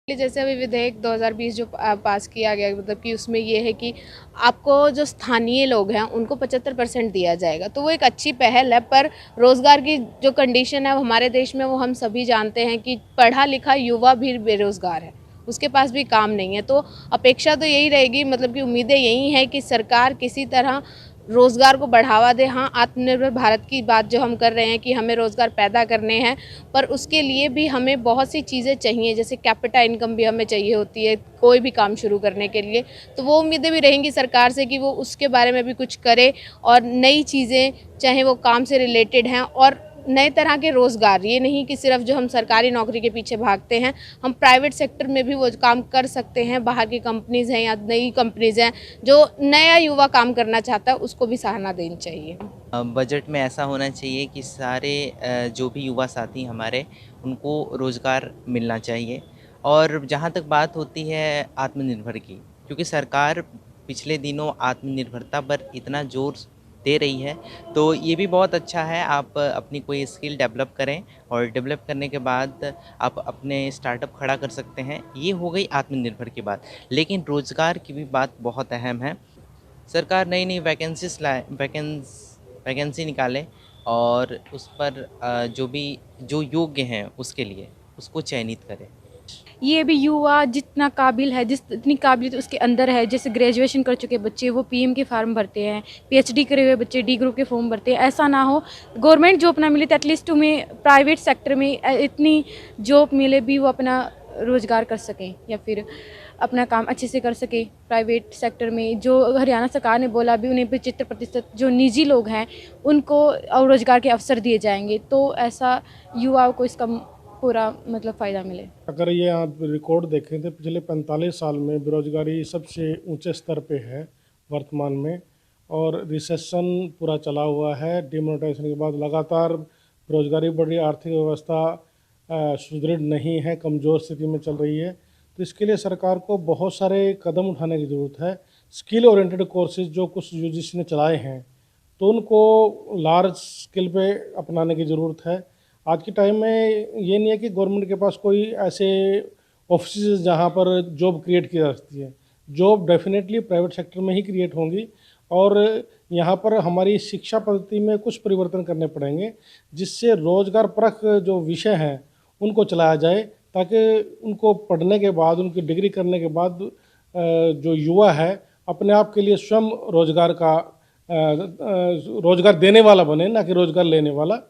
जैसे अभी विधेयक 2020 जो पास किया गया, मतलब कि उसमें ये है कि आपको जो स्थानीय लोग हैं उनको 75% दिया जाएगा, तो वो एक अच्छी पहल है। पर रोज़गार की जो कंडीशन है हमारे देश में, वो हम सभी जानते हैं कि पढ़ा लिखा युवा भी बेरोज़गार है, उसके पास भी काम नहीं है। तो अपेक्षा तो यही रहेगी, मतलब कि उम्मीदें यही हैं कि सरकार किसी तरह रोज़गार को बढ़ावा दे। हाँ, आत्मनिर्भर भारत की बात जो हम कर रहे हैं कि हमें रोज़गार पैदा करने हैं, पर उसके लिए भी हमें बहुत सी चीज़ें चाहिए, जैसे कैपिटा इनकम भी हमें चाहिए होती है कोई भी काम शुरू करने के लिए। तो वो उम्मीदें भी रहेंगी सरकार से कि वो उसके बारे में भी कुछ करे और नई चीज़ें, चाहे वो काम से रिलेटेड हैं, और नए तरह के रोज़गार, ये नहीं कि सिर्फ जो हम सरकारी नौकरी के पीछे भागते हैं, हम प्राइवेट सेक्टर में भी वो काम कर सकते हैं। बाहर की कंपनीज़ हैं या नई कंपनीज़ हैं, जो नया युवा काम करना चाहता है उसको भी सराहना देनी चाहिए। बजट में ऐसा होना चाहिए कि सारे जो भी युवा साथी हमारे उनको रोज़गार मिलना चाहिए। और जहाँ तक बात होती है आत्मनिर्भर की, क्योंकि सरकार पिछले दिनों आत्मनिर्भरता पर इतना ज़ोर दे रही है, तो ये भी बहुत अच्छा है। आप अपनी कोई स्किल डेवलप करें और डेवलप करने के बाद आप अपने स्टार्टअप खड़ा कर सकते हैं। ये हो गई आत्मनिर्भर की बात, लेकिन रोज़गार की भी बात बहुत अहम है। सरकार नई-नई वैकेंसी निकाले और उस पर जो योग्य हैं उसके लिए उसको चयनित करे। ये भी युवा जितना काबिल है, जितनी काबिलियत उसके अंदर है, जैसे ग्रेजुएशन कर चुके बच्चे वो पीएम के फार्म भरते हैं, पीएचडी करे हुए बच्चे डी ग्रुप के फॉर्म भरते हैं। ऐसा ना हो, गवर्नमेंट जॉब ना मिले तो एटलीस्ट तुम्हें प्राइवेट सेक्टर में इतनी जॉब मिले भी वो अपना रोज़गार कर सकें या फिर अपना काम अच्छे से कर सके। प्राइवेट सेक्टर में जो हरियाणा सरकार ने बोला भी, उन्हें 75% जो निजी लोग हैं उनको और रोज़गार के अवसर दिए जाएंगे, तो ऐसा युवाओं को इसका पूरा मतलब फ़ायदा मिले। अगर ये आप रिकॉर्ड देखें तो पिछले 45 साल में बेरोजगारी सबसे ऊंचे स्तर पे है वर्तमान में, और रिसेशन पूरा चला हुआ है। डिमोनेटाइजेशन के बाद लगातार बेरोजगारी बढ़ रही है, आर्थिक व्यवस्था सुदृढ़ नहीं है, कमज़ोर स्थिति में चल रही है। तो इसके लिए सरकार को बहुत सारे कदम उठाने की ज़रूरत है। स्किल ओरिएंटेड कोर्सेज जो कुछ यूजीसी ने चलाए हैं, तो उनको लार्ज स्केल पे अपनाने की ज़रूरत है। आज के टाइम में ये नहीं है कि गवर्नमेंट के पास कोई ऐसे ऑफिस जहाँ पर जॉब क्रिएट की जा सकती है। जॉब डेफिनेटली प्राइवेट सेक्टर में ही क्रिएट होंगी, और यहाँ पर हमारी शिक्षा पद्धति में कुछ परिवर्तन करने पड़ेंगे, जिससे रोजगार परख जो विषय हैं उनको चलाया जाए, ताकि उनको पढ़ने के बाद, उनकी डिग्री करने के बाद जो युवा है अपने आप के लिए स्वयं रोजगार देने वाला बने, ना कि रोजगार लेने वाला।